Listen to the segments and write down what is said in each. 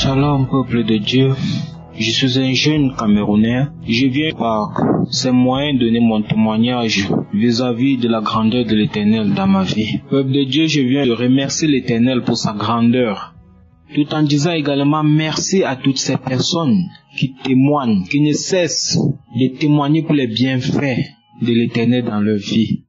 Shalom peuple de Dieu, je suis un jeune Camerounais, je viens par ces moyens donner mon témoignage vis-à-vis de la grandeur de l'Éternel dans ma vie. Peuple de Dieu, je viens de remercier l'Éternel pour sa grandeur, tout en disant également merci à toutes ces personnes qui témoignent, qui ne cessent de témoigner pour les bienfaits de l'Éternel dans leur vie.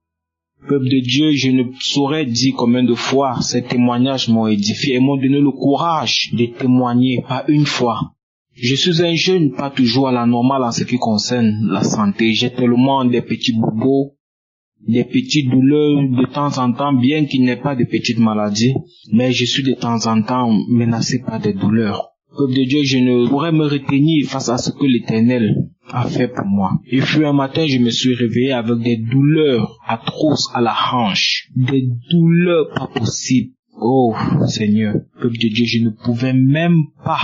Peuple de Dieu, je ne saurais dire combien de fois ces témoignages m'ont édifié et m'ont donné le courage de témoigner, pas une fois. Je suis un jeune, pas toujours à la normale en ce qui concerne la santé. J'ai tellement des petits bobos, des petites douleurs de temps en temps, bien qu'il n'y ait pas de petites maladies, mais je suis de temps en temps menacé par des douleurs. Peuple de Dieu, je ne pourrais me retenir face à ce que l'Éternel a fait pour moi. Et puis un matin, je me suis réveillé avec des douleurs atroces à la hanche, des douleurs pas possibles. Oh Seigneur, peuple de Dieu, je ne pouvais même pas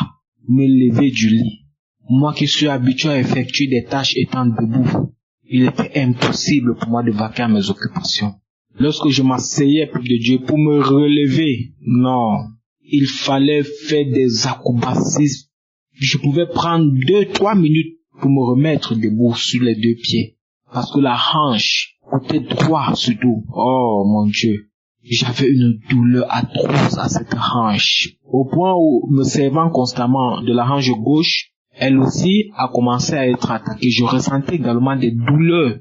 me lever du lit. Moi qui suis habitué à effectuer des tâches étant debout, il était impossible pour moi de vaquer à mes occupations. Lorsque je m'asseyais, peuple de Dieu, pour me relever, non, il fallait faire des acrobaties. Je pouvais prendre 2-3 minutes pour me remettre debout sur les deux pieds. Parce que la hanche, côté droit surtout, oh mon Dieu, j'avais une douleur atroce à cette hanche. Au point où, me servant constamment de la hanche gauche, elle aussi a commencé à être attaquée. Je ressentais également des douleurs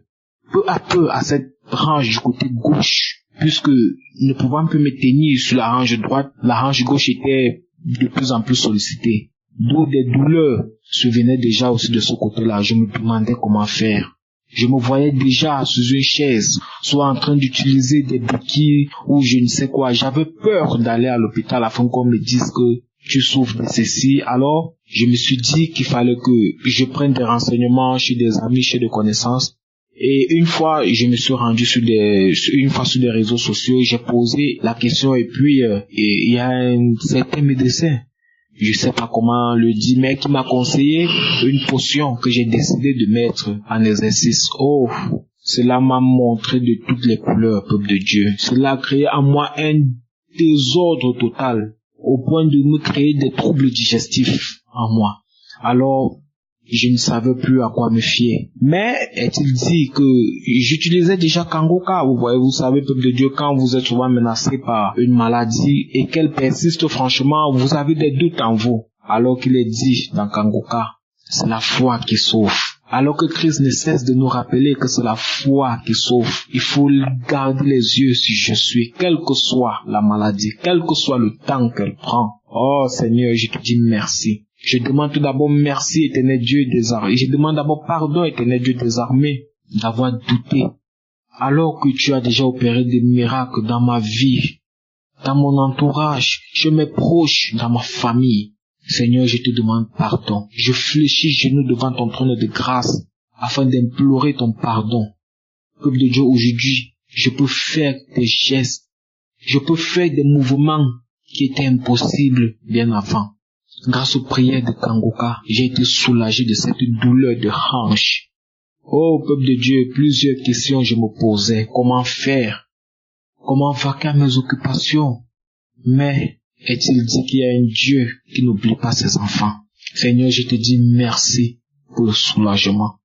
peu à peu à cette hanche du côté gauche. Puisque ne pouvant plus me tenir sur la hanche droite, la hanche gauche était de plus en plus sollicitée. D'où des douleurs survenaient déjà aussi de ce côté-là. Je me demandais comment faire. Je me voyais déjà sous une chaise, soit en train d'utiliser des béquilles ou je ne sais quoi. J'avais peur d'aller à l'hôpital afin qu'on me dise que tu souffres de ceci. Alors, je me suis dit qu'il fallait que je prenne des renseignements chez des amis, chez des connaissances. Et une fois, je me suis rendu sur des réseaux sociaux, j'ai posé la question et puis il y a un certain médecin, je sais pas comment le dire, mais qui m'a conseillé une potion que j'ai décidé de mettre en exercice. Oh, cela m'a montré de toutes les couleurs, peuple de Dieu. Cela a créé en moi un désordre total, au point de me créer des troubles digestifs en moi. Alors, je ne savais plus à quoi me fier. Mais est-il dit que j'utilisais déjà Kangoka. Vous savez, peuple de Dieu, quand vous êtes souvent menacé par une maladie et qu'elle persiste, franchement, vous avez des doutes en vous. Alors qu'il est dit dans Kangoka, c'est la foi qui sauve. Alors que Christ ne cesse de nous rappeler que c'est la foi qui sauve. Il faut garder les yeux sur Jésus, quelle que soit la maladie, quel que soit le temps qu'elle prend. Oh Seigneur, je te dis merci. Je demande tout d'abord merci, éternel Dieu des armées. Je demande d'abord pardon, éternel Dieu des armées, d'avoir douté. Alors que tu as déjà opéré des miracles dans ma vie, dans mon entourage, chez mes proches, dans ma famille. Seigneur, je te demande pardon. Je fléchis genoux devant ton trône de grâce, afin d'implorer ton pardon. Peuple de Dieu, aujourd'hui, je peux faire des gestes. Je peux faire des mouvements qui étaient impossibles bien avant. Grâce aux prières de Kangoka, j'ai été soulagé de cette douleur de hanche. Oh, peuple de Dieu, plusieurs questions je me posais. Comment faire? Comment vaquer à mes occupations? Mais, est-il dit qu'il y a un Dieu qui n'oublie pas ses enfants? Seigneur, je te dis merci pour le soulagement.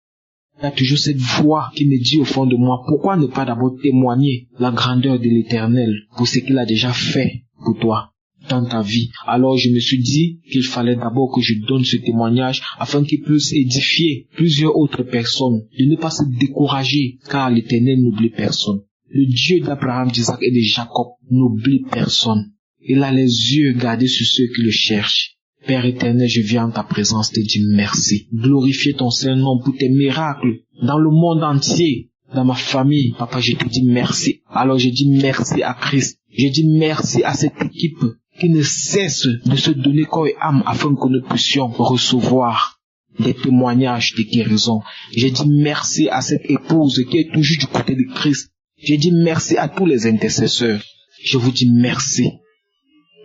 Il y a toujours cette voix qui me dit au fond de moi, pourquoi ne pas d'abord témoigner la grandeur de l'Éternel pour ce qu'il a déjà fait pour toi dans ta vie. Alors je me suis dit qu'il fallait d'abord que je donne ce témoignage afin qu'il puisse édifier plusieurs autres personnes, de ne pas se décourager car l'Éternel n'oublie personne. Le Dieu d'Abraham, d'Isaac et de Jacob n'oublie personne. Il a les yeux gardés sur ceux qui le cherchent. Père éternel, je viens en ta présence te dire merci. Glorifier ton Saint-Nom pour tes miracles dans le monde entier, dans ma famille. Papa, je te dis merci. Alors je dis merci à Christ. Je dis merci à cette équipe qui ne cesse de se donner corps et âme afin que nous puissions recevoir des témoignages de guérison. J'ai dit merci à cette épouse qui est toujours du côté de Christ. J'ai dit merci à tous les intercesseurs. Je vous dis merci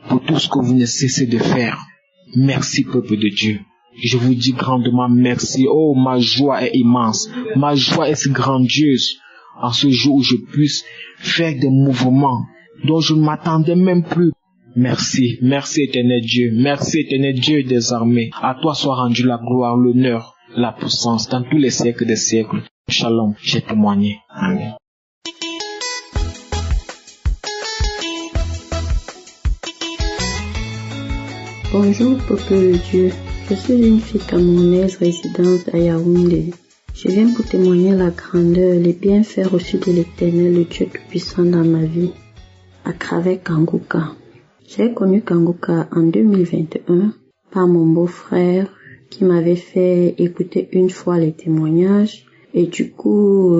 pour tout ce que vous ne cessez de faire. Merci, peuple de Dieu. Je vous dis grandement merci. Oh, ma joie est immense. Ma joie est si grandiose en ce jour où je puisse faire des mouvements dont je ne m'attendais même plus. Merci, merci éternel Dieu, merci éternel Dieu des armées. À toi soit rendu la gloire, l'honneur, la puissance dans tous les siècles des siècles. Shalom, j'ai témoigné. Amen. Bonjour peuple de Dieu, je suis une fille camerounaise résidente à Yaoundé. Je viens pour témoigner la grandeur, les bienfaits reçus de l'Éternel, le Dieu Tout-Puissant dans ma vie, à travers Kanguka. J'ai connu Kanguka en 2021 par mon beau-frère qui m'avait fait écouter une fois les témoignages et du coup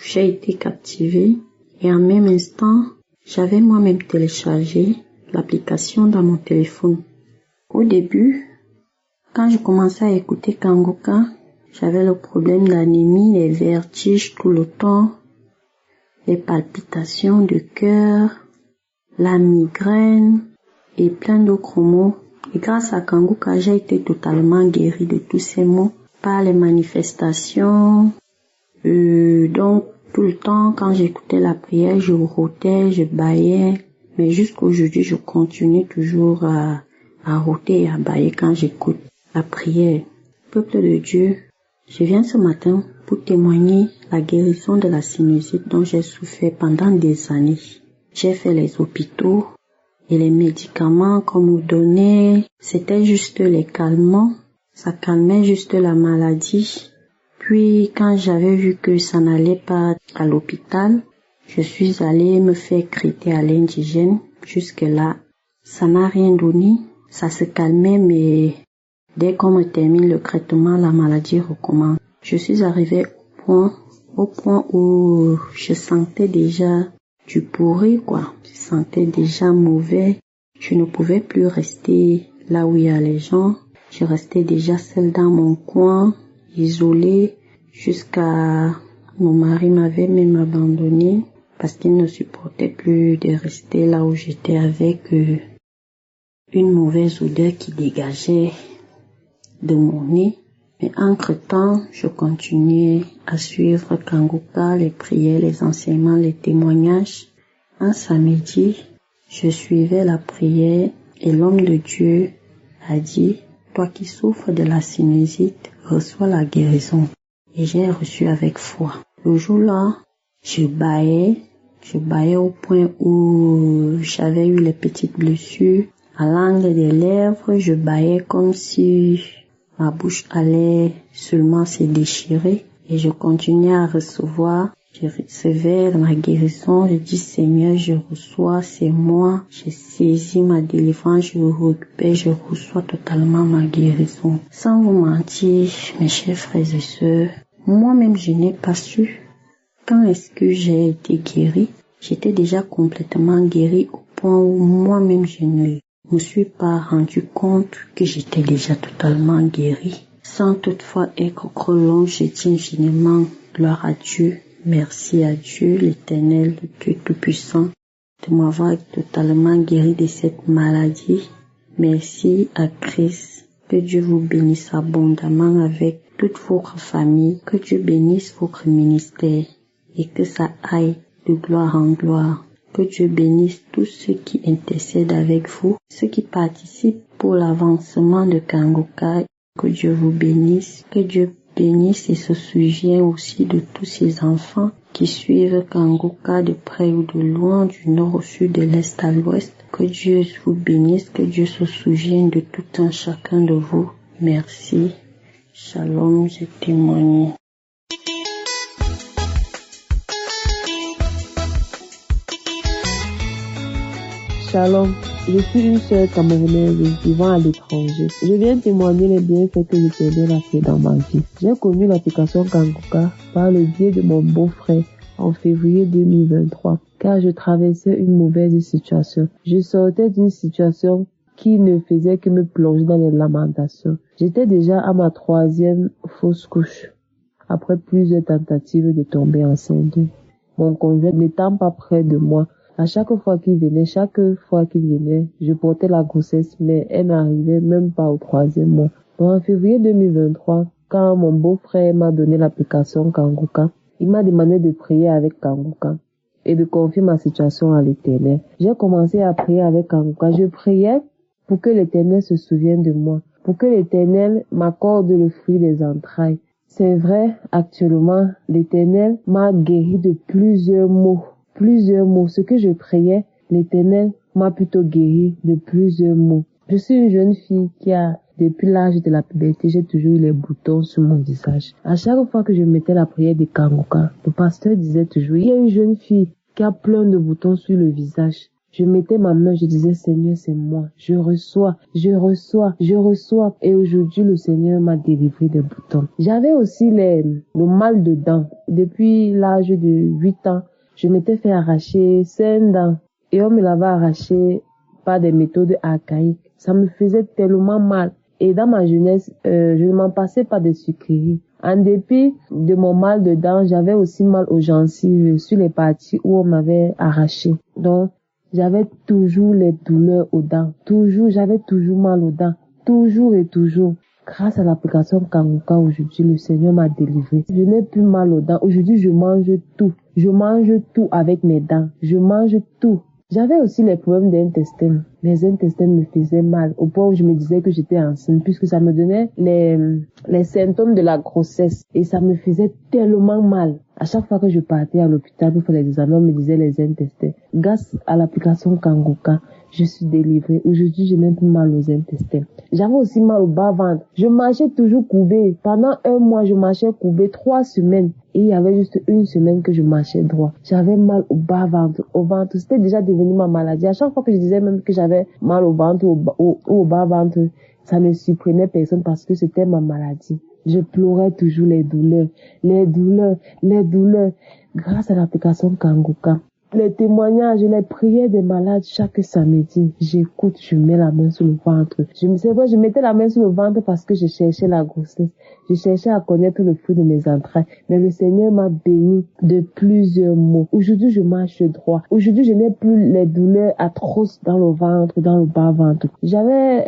j'ai été captivée et en même instant j'avais moi-même téléchargé l'application dans mon téléphone. Au début, quand je commençais à écouter Kanguka, j'avais le problème d'anémie, les vertiges tout le temps, les palpitations de cœur, la migraine et plein d'autres maux. Et grâce à Kanguka, j'ai été totalement guérie de tous ces maux par les manifestations. Donc tout le temps, quand j'écoutais la prière, je rôtais, je bâillais. Mais jusqu'aujourd'hui, je continue toujours à rôter et à bâiller quand j'écoute la prière. Peuple de Dieu, je viens ce matin pour témoigner la guérison de la sinusite dont j'ai souffert pendant des années. J'ai fait les hôpitaux et les médicaments qu'on me donnait, c'était juste les calmants. Ça calmait juste la maladie. Puis quand j'avais vu que ça n'allait pas à l'hôpital, je suis allée me faire traiter à l'indigène. Jusque-là, ça n'a rien donné. Ça se calmait, mais dès qu'on me termine le traitement, la maladie recommence. Je suis arrivée au point où je sentais déjà du pourri, quoi. Je sentais déjà mauvais. Je ne pouvais plus rester là où il y a les gens. Je restais déjà seule dans mon coin, isolée, jusqu'à mon mari m'avait même abandonnée parce qu'il ne supportait plus de rester là où j'étais avec une mauvaise odeur qui dégageait de mon nez. Mais entre-temps, je continuais à suivre Kanguka, les prières, les enseignements, les témoignages. Un samedi, je suivais la prière et l'homme de Dieu a dit, « Toi qui souffres de la sinusite, reçois la guérison. » Et j'ai reçu avec foi. Le jour-là, je bâillais au point où j'avais eu les petites blessures. À l'angle des lèvres, je bâillais comme si ma bouche allait seulement se déchirer et je continuais à recevoir. Je recevais ma guérison. Je dis Seigneur, je reçois, c'est moi. J'ai saisi ma délivrance, je récupère, je reçois totalement ma guérison. Sans vous mentir, mes chers frères et sœurs, moi-même je n'ai pas su quand est-ce que j'ai été guérie. J'étais déjà complètement guérie au point où moi-même je ne me suis pas rendu compte que j'étais déjà totalement guérie. Sans toutefois être trop long, je dis infiniment gloire à Dieu. Merci à Dieu, l'Éternel, le Dieu Tout-Puissant, de m'avoir totalement guéri de cette maladie. Merci à Christ. Que Dieu vous bénisse abondamment avec toute votre famille. Que Dieu bénisse votre ministère et que ça aille de gloire en gloire. Que Dieu bénisse tous ceux qui intercèdent avec vous, ceux qui participent pour l'avancement de Kanguka. Que Dieu vous bénisse. Que Dieu bénisse et se souvient aussi de tous ces enfants qui suivent Kanguka de près ou de loin, du nord au sud, de l'est à l'ouest. Que Dieu vous bénisse, que Dieu se souvienne de tout un chacun de vous. Merci. Shalom, j'ai témoigné. Shalom, je suis une sœur camerounaise vivant à l'étranger. Je viens témoigner les bienfaits que l'Éternel a fait dans ma vie. J'ai connu l'application Kanguka par le biais de mon beau-frère en février 2023, car je traversais une mauvaise situation. Je sortais d'une situation qui ne faisait que me plonger dans les lamentations. J'étais déjà à ma 3e fausse couche, après plusieurs tentatives de tomber enceinte. Mon conjoint n'étant pas près de moi, à chaque fois qu'il venait, je portais la grossesse, mais elle n'arrivait même pas au 3e mois. Donc en février 2023, quand mon beau-frère m'a donné l'application Kanguka, il m'a demandé de prier avec Kanguka. et de confier ma situation à l'Éternel. J'ai commencé à prier avec Kanguka. Je priais pour que l'Éternel se souvienne de moi, pour que l'Éternel m'accorde le fruit des entrailles. C'est vrai, actuellement, l'Éternel m'a guéri de plusieurs maux. Ce que je priais, l'Éternel m'a plutôt guéri de plusieurs maux. Je suis une jeune fille qui a, depuis l'âge de la puberté, j'ai toujours eu les boutons sur mon visage. À chaque fois que je mettais la prière de Kanguka, le pasteur disait toujours, il y a une jeune fille qui a plein de boutons sur le visage. Je mettais ma main, je disais, Seigneur, c'est moi. Je reçois. Et aujourd'hui, le Seigneur m'a délivré des boutons. J'avais aussi le mal de dents. Depuis l'âge de 8 ans, je m'étais fait arracher 5 dents. Et on me l'avait arraché par des méthodes archaïques. Ça me faisait tellement mal. Et dans ma jeunesse, je ne m'en passais pas de sucreries. En dépit de mon mal de dents, j'avais aussi mal aux gencives sur les parties où on m'avait arraché. Donc, j'avais toujours les douleurs aux dents. J'avais toujours mal aux dents. Toujours et toujours. Grâce à l'application Kanguka, aujourd'hui, le Seigneur m'a délivré. Je n'ai plus mal aux dents. Aujourd'hui, je mange tout. Je mange tout avec mes dents. Je mange tout. J'avais aussi les problèmes d'intestin. Les intestins me faisaient mal, au point où je me disais que j'étais enceinte, puisque ça me donnait les symptômes de la grossesse. Et ça me faisait tellement mal. À chaque fois que je partais à l'hôpital pour faire les examens, on me disait les intestins. Grâce à l'application Kanguka, je suis délivrée. Aujourd'hui, je n'ai plus mal aux intestins. J'avais aussi mal au bas-ventre. Je marchais toujours courbée. Pendant 1 mois, je marchais courbée 3 semaines. Et il y avait juste 1 semaine que je marchais droit. J'avais mal au bas-ventre, au ventre. C'était déjà devenu ma maladie. À chaque fois que je disais même que j'avais mal au ventre ou au bas-ventre, ça ne surprenait personne parce que c'était ma maladie. Je pleurais toujours les douleurs. Grâce à l'application Kanguka. Les témoignages, les prières des malades chaque samedi, j'écoute, je mets la main sur le ventre. C'est vrai, je mettais la main sur le ventre parce que je cherchais la grossesse. Je cherchais à connaître le fruit de mes entrailles. Mais le Seigneur m'a béni de plusieurs maux. Aujourd'hui, je marche droit. Aujourd'hui, je n'ai plus les douleurs atroces dans le ventre, dans le bas-ventre. J'avais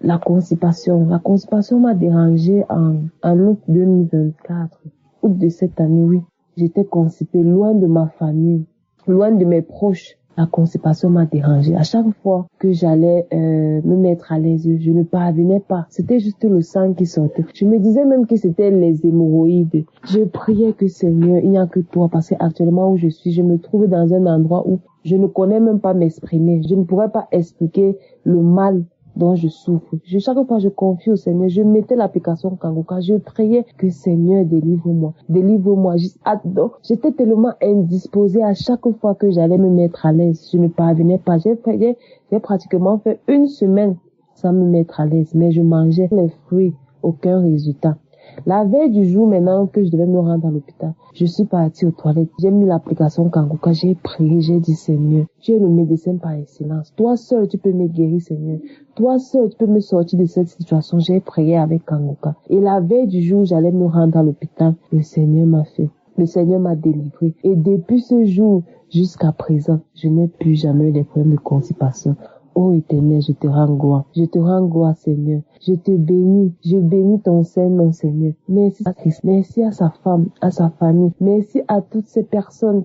la constipation. La constipation m'a dérangée en août 2024. Août de cette année, oui. J'étais constipée, loin de ma famille, loin de mes proches. La constipation m'a dérangée. À chaque fois que j'allais me mettre à l'aise, je ne parvenais pas. C'était juste le sang qui sortait. Je me disais même que c'était les hémorroïdes. Je priais que Seigneur, il n'y a que toi, parce qu'actuellement où je suis, je me trouve dans un endroit où je ne connais même pas m'exprimer. Je ne pourrais pas expliquer le mal dont je souffre. Chaque fois, je confie au Seigneur. Je mettais l'application Kanguka. Je priais que Seigneur, délivre-moi. Délivre-moi. J'étais tellement indisposée à chaque fois que j'allais me mettre à l'aise. Je ne parvenais pas. J'ai pratiquement fait 1 semaine sans me mettre à l'aise. Mais je mangeais les fruits. Aucun résultat. La veille du jour maintenant que je devais me rendre à l'hôpital, je suis partie aux toilettes. J'ai mis l'application Kanguka, j'ai prié, j'ai dit Seigneur, tu es le médecin par excellence. Toi seul, tu peux me guérir, Seigneur. Toi seul, tu peux me sortir de cette situation. J'ai prié avec Kanguka. Et la veille du jour, j'allais me rendre à l'hôpital. Le Seigneur m'a fait. Le Seigneur m'a délivré. Et depuis ce jour jusqu'à présent, je n'ai plus jamais eu des problèmes de constipation. Oh Éternel, je te rends gloire. Je te rends gloire, Seigneur. Je te bénis. Je bénis ton Saint-Nom, Seigneur. Merci à Christ. Merci à sa femme, à sa famille. Merci à toutes ces personnes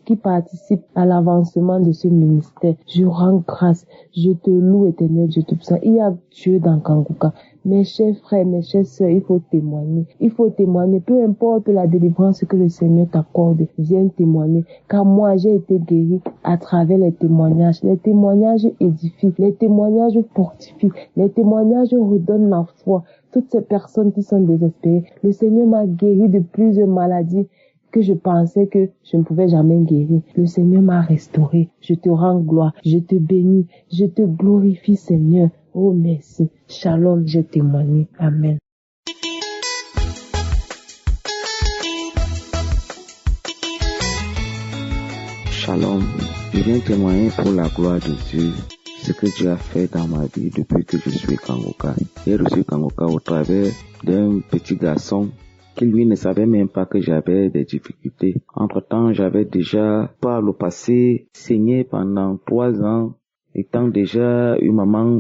qui participent à l'avancement de ce ministère. Je rends grâce. Je te loue, Éternel, Dieu tout-puissant. Il y a Dieu dans Kanguka. Mes chers frères, mes chères sœurs, il faut témoigner. Il faut témoigner. Peu importe la délivrance que le Seigneur t'accorde, viens témoigner. Car moi, j'ai été guéri à travers les témoignages. Les témoignages édifient. Les témoignages fortifient. Les témoignages redonnent la foi. Toutes ces personnes qui sont désespérées, le Seigneur m'a guéri de plusieurs maladies que je pensais que je ne pouvais jamais guérir. Le Seigneur m'a restauré. Je te rends gloire. Je te bénis. Je te glorifie, Seigneur. Oh, merci. Shalom, j'ai témoigné. Amen. Shalom. Je viens témoigner pour la gloire de Dieu. Ce que Dieu a fait dans ma vie depuis que je suis Kanguka. J'ai reçu Kanguka au travers d'un petit garçon qui lui ne savait même pas que j'avais des difficultés. Entre-temps, j'avais déjà par le passé saigné pendant 3 ans, étant déjà une maman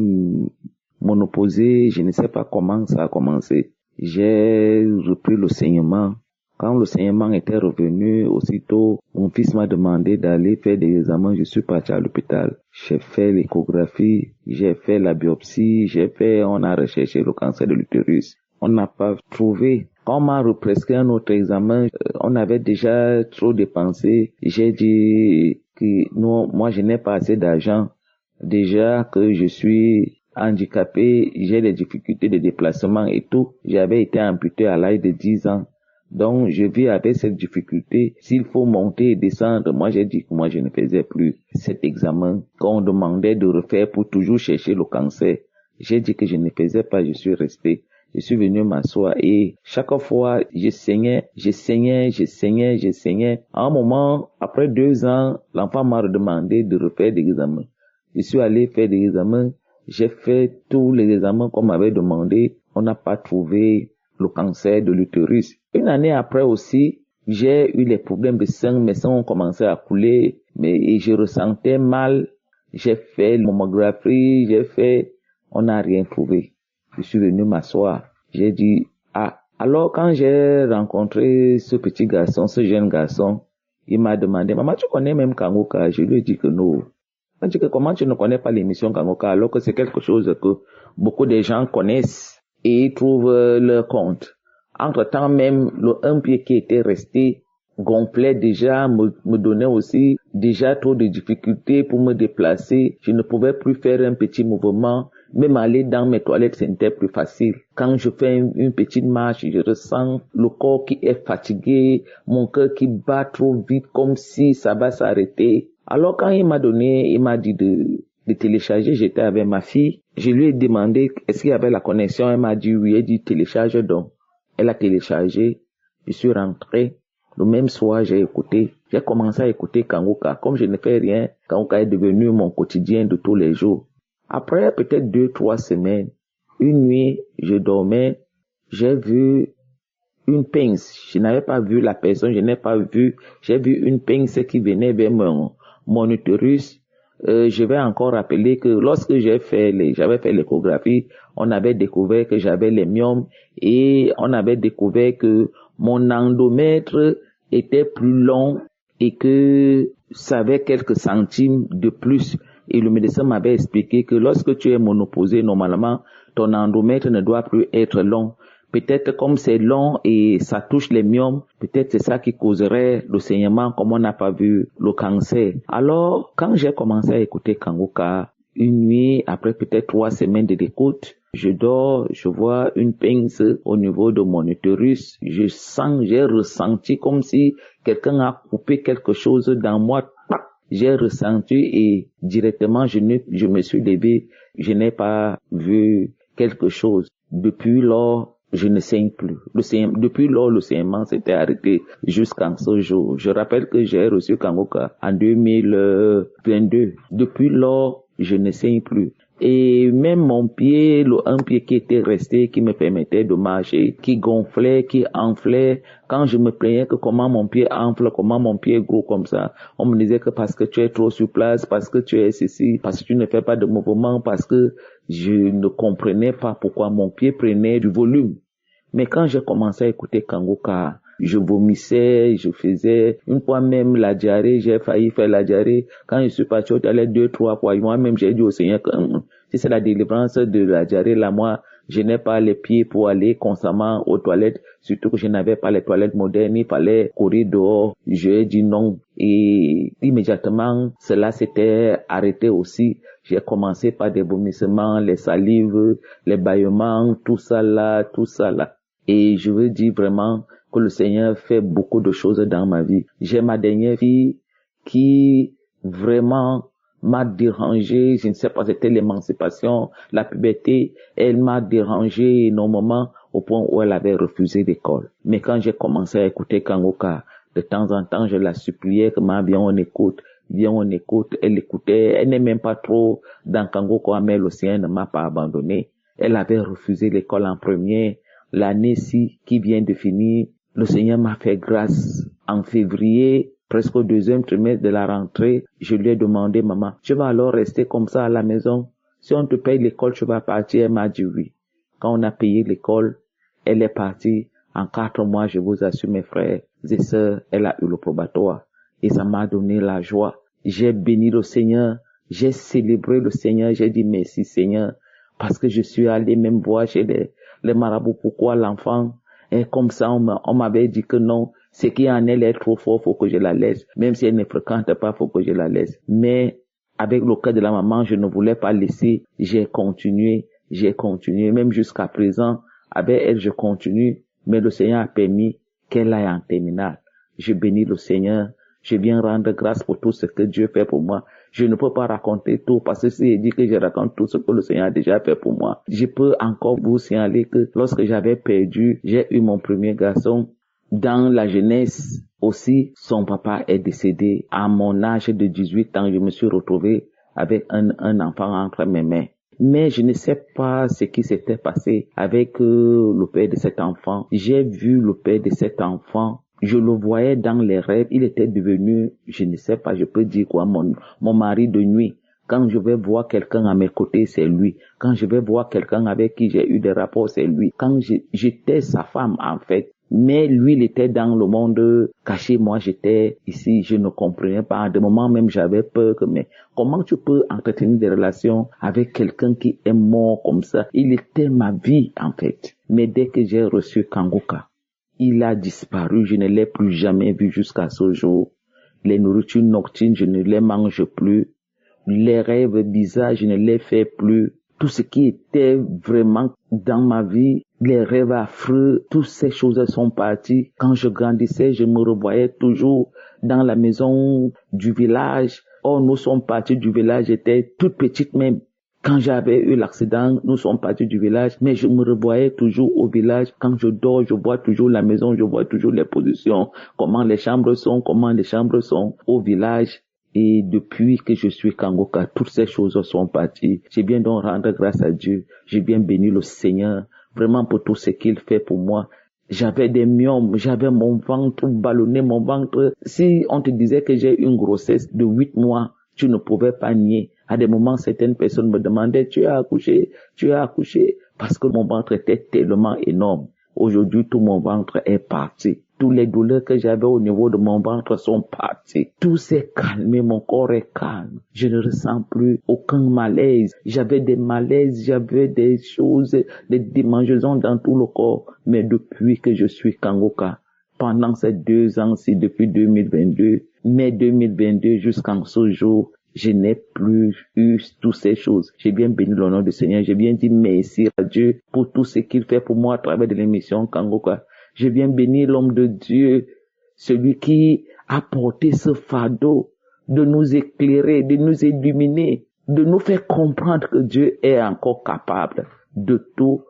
monopausée. Je ne sais pas comment ça a commencé. J'ai repris le saignement Quand l'enseignement était revenu, aussitôt, mon fils m'a demandé d'aller faire des examens. Je suis parti à l'hôpital. J'ai fait l'échographie, j'ai fait la biopsie, on a recherché le cancer de l'utérus. On n'a pas trouvé. Quand on m'a prescrit un autre examen, on avait déjà trop dépensé. J'ai dit que non, moi je n'ai pas assez d'argent. Déjà que je suis handicapé, j'ai des difficultés de déplacement et tout. J'avais été amputé à l'âge de 10 ans. Donc, je vis avec cette difficulté. S'il faut monter et descendre, moi, j'ai dit que moi, je ne faisais plus cet examen qu'on demandait de refaire pour toujours chercher le cancer. J'ai dit que je ne faisais pas, je suis resté. Je suis venu m'asseoir et chaque fois, je saignais. À un moment, après 2 ans, l'enfant m'a demandé de refaire des examens. Je suis allé faire des examens. J'ai fait tous les examens qu'on m'avait demandé. On n'a pas trouvé le cancer de l'utérus. Une année après aussi, j'ai eu les problèmes de sang. Mes sangs ont commencé à couler, et je ressentais mal. J'ai fait la mammographie, on n'a rien trouvé. Je suis venu m'asseoir. J'ai dit, alors quand j'ai rencontré ce petit garçon, ce jeune garçon, il m'a demandé, maman, tu connais même Kangoka? Je lui ai dit que non. Il m'a dit que comment tu ne connais pas l'émission Kangoka alors que c'est quelque chose que beaucoup de gens connaissent et trouvent leur compte. Entre-temps même, un pied qui était resté gonflait déjà, me donnait aussi déjà trop de difficultés pour me déplacer. Je ne pouvais plus faire un petit mouvement. Même aller dans mes toilettes, c'était plus facile. Quand je fais une petite marche, je ressens le corps qui est fatigué, mon cœur qui bat trop vite comme si ça va s'arrêter. Alors quand il m'a dit de télécharger, j'étais avec ma fille. Je lui ai demandé est-ce qu'il y avait la connexion. Elle m'a dit oui. Elle dit télécharge donc. Elle a téléchargé. Je suis rentré. Le même soir, j'ai commencé à écouter Kangoka. Comme je ne fais rien, Kangoka est devenu mon quotidien de tous les jours. Après peut-être 2-3 semaines, une nuit, je dormais, j'ai vu une pince. Je n'avais pas vu la personne, j'ai vu une pince qui venait vers mon utérus. Je vais encore rappeler que lorsque j'avais fait l'échographie, on avait découvert que j'avais les myomes et on avait découvert que mon endomètre était plus long et que ça avait quelques centimes de plus. Et le médecin m'avait expliqué que lorsque tu es monopausé, normalement, ton endomètre ne doit plus être long. Peut-être comme c'est long et ça touche les myomes, peut-être c'est ça qui causerait le saignement comme on n'a pas vu le cancer. Alors, quand j'ai commencé à écouter Kangoka, une nuit, après peut-être 3 semaines d'écoute, je dors, je vois une pince au niveau de mon utérus. J'ai ressenti comme si quelqu'un a coupé quelque chose dans moi. J'ai ressenti et directement je me suis levé. Je n'ai pas vu quelque chose. Depuis lors, je ne saigne plus. Depuis lors, le saignement s'était arrêté jusqu'à ce jour. Je rappelle que j'ai reçu Kangoka en 2022. Depuis lors, je ne saigne plus. Et même mon pied, un pied qui était resté, qui me permettait de marcher, qui gonflait, qui enflait, quand je me plaignais que comment mon pied enfle, comment mon pied est gros comme ça, on me disait que parce que tu es trop sur place, parce que tu es ceci, parce que tu ne fais pas de mouvement, parce que je ne comprenais pas pourquoi mon pied prenait du volume. Mais quand j'ai commencé à écouter Kangoka, je vomissais, je faisais une fois même la diarrhée, j'ai failli faire la diarrhée. Quand je suis parti aux toilettes 2-3 fois, moi-même j'ai dit au Seigneur que si c'est la délivrance de la diarrhée, là, moi, je n'ai pas les pieds pour aller constamment aux toilettes, surtout que je n'avais pas les toilettes modernes, il fallait courir dehors. J'ai dit non. Et immédiatement, cela s'était arrêté aussi. J'ai commencé par des vomissements, les salives, les bâillements, tout ça là. Et je veux dire vraiment que le Seigneur fait beaucoup de choses dans ma vie. J'ai ma dernière fille qui vraiment m'a dérangé, je ne sais pas, c'était l'émancipation, la puberté, elle m'a dérangé énormément au point où elle avait refusé l'école. Mais quand j'ai commencé à écouter Kangoka, de temps en temps, je la suppliais que viens on écoute, elle écoutait, elle n'est même pas trop dans Kangoka, mais le Seigneur ne m'a pas abandonné. Elle avait refusé l'école en première, l'année-ci qui vient de finir, le Seigneur m'a fait grâce. En février, presque au 2e trimestre de la rentrée, je lui ai demandé, maman, tu vas alors rester comme ça à la maison? Si on te paye l'école, tu vas partir? Elle m'a dit oui. Quand on a payé l'école, elle est partie. En 4 mois, je vous assure, mes frères et sœurs, elle a eu le probatoire. Et ça m'a donné la joie. J'ai béni le Seigneur. J'ai célébré le Seigneur. J'ai dit merci Seigneur. Parce que je suis allé même voir chez les marabouts pourquoi l'enfant est comme ça. On m'avait dit que non. Ce qui en elle est trop fort, faut que je la laisse. Même si elle ne fréquente pas, faut que je la laisse. Mais avec le cas de la maman, je ne voulais pas laisser. J'ai continué. Même jusqu'à présent, avec elle, je continue. Mais le Seigneur a permis qu'elle aille en terminale. Je bénis le Seigneur. Je viens rendre grâce pour tout ce que Dieu fait pour moi. Je ne peux pas raconter tout parce que si je dis que je raconte tout ce que le Seigneur a déjà fait pour moi, je peux encore vous signaler que lorsque j'avais perdu, j'ai eu mon premier garçon. Dans la jeunesse aussi, son papa est décédé. À mon âge de 18 ans, je me suis retrouvé avec un enfant entre mes mains. Mais je ne sais pas ce qui s'était passé avec le père de cet enfant. J'ai vu le père de cet enfant. Je le voyais dans les rêves. Il était devenu, je ne sais pas, je peux dire quoi, mon mari de nuit. Quand je vais voir quelqu'un à mes côtés, c'est lui. Quand je vais voir quelqu'un avec qui j'ai eu des rapports, c'est lui. Quand j'étais sa femme, en fait. Mais lui, il était dans le monde caché. Moi, j'étais ici. Je ne comprenais pas. À des moments même, j'avais peur mais comment tu peux entretenir des relations avec quelqu'un qui est mort comme ça? Il était ma vie, en fait. Mais dès que j'ai reçu Kangoka, il a disparu. Je ne l'ai plus jamais vu jusqu'à ce jour. Les nourritures nocturnes, je ne les mange plus. Les rêves bizarres, je ne les fais plus. Tout ce qui était vraiment dans ma vie, les rêves affreux, toutes ces choses sont parties. Quand je grandissais, je me revoyais toujours dans la maison du village. Oh, nous sommes partis du village, j'étais toute petite même. Quand j'avais eu l'accident, nous sommes partis du village, mais je me revoyais toujours au village. Quand je dors, je vois toujours la maison, je vois toujours les positions, comment les chambres sont au village. Et depuis que je suis Kangoka, toutes ces choses sont parties. J'ai bien donc rendre grâce à Dieu. J'ai bien béni le Seigneur, vraiment pour tout ce qu'il fait pour moi. J'avais des myomes, j'avais mon ventre ballonné, mon ventre. Si on te disait que j'ai une grossesse de 8 mois, tu ne pouvais pas nier. À des moments, certaines personnes me demandaient, tu as accouché, parce que mon ventre était tellement énorme. Aujourd'hui, tout mon ventre est parti. Toutes les douleurs que j'avais au niveau de mon ventre sont parties. Tout s'est calmé, mon corps est calme. Je ne ressens plus aucun malaise. J'avais des malaises, j'avais des choses, des démangeaisons dans tout le corps. Mais depuis que je suis Kangoka, pendant ces 2 ans-ci, depuis 2022, mai 2022 jusqu'en ce jour, je n'ai plus eu toutes ces choses. J'ai bien béni le nom du Seigneur. J'ai bien dit merci à Dieu pour tout ce qu'il fait pour moi à travers de l'émission Kangoka. J'ai bien béni l'homme de Dieu, celui qui a porté ce fardeau de nous éclairer, de nous illuminer, de nous faire comprendre que Dieu est encore capable de tout.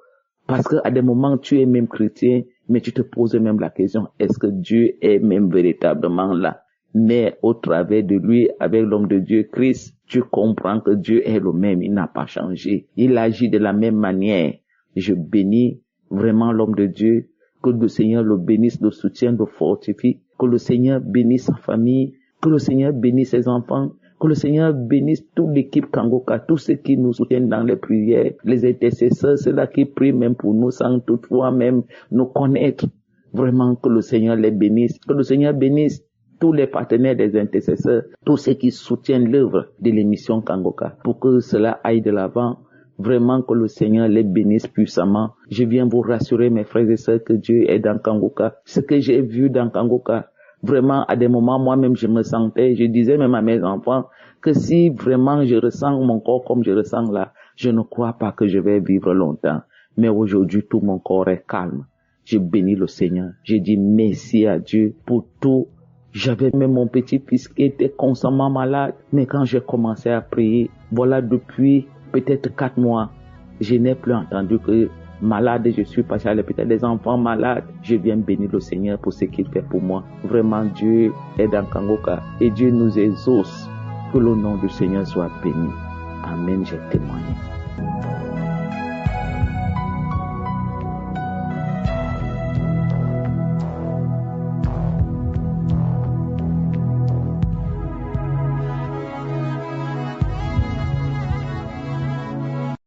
Parce qu'à des moments, tu es même chrétien, mais tu te poses même la question, est-ce que Dieu est même véritablement là? Mais au travers de lui, avec l'homme de Dieu, Christ, tu comprends que Dieu est le même, il n'a pas changé. Il agit de la même manière. Je bénis vraiment l'homme de Dieu, que le Seigneur le bénisse, le soutienne, le fortifie, que le Seigneur bénisse sa famille, que le Seigneur bénisse ses enfants, que le Seigneur bénisse toute l'équipe Kangoka, tous ceux qui nous soutiennent dans les prières, les intercesseurs, ceux-là qui prient même pour nous sans toutefois même nous connaître. Vraiment que le Seigneur les bénisse, que le Seigneur bénisse tous les partenaires des intercesseurs, tous ceux qui soutiennent l'œuvre de l'émission Kangoka, pour que cela aille de l'avant. Vraiment que le Seigneur les bénisse puissamment. Je viens vous rassurer, mes frères et sœurs, que Dieu est dans Kangoka. Ce que j'ai vu dans Kangoka, vraiment, à des moments, moi-même, je me sentais, je disais même à mes enfants, que si vraiment je ressens mon corps comme je ressens là, je ne crois pas que je vais vivre longtemps. Mais aujourd'hui, tout mon corps est calme. Je bénis le Seigneur. Je dis merci à Dieu pour tout. J'avais même mon petit-fils qui était constamment malade. Mais quand j'ai commencé à prier, voilà, depuis peut-être 4 mois, je n'ai plus entendu que malade je suis passé à l'hôpital, des enfants malades. Je viens bénir le Seigneur pour ce qu'il fait pour moi. Vraiment, Dieu est dans Kangoka et Dieu nous exauce. Que le nom du Seigneur soit béni. Amen, j'ai témoigné.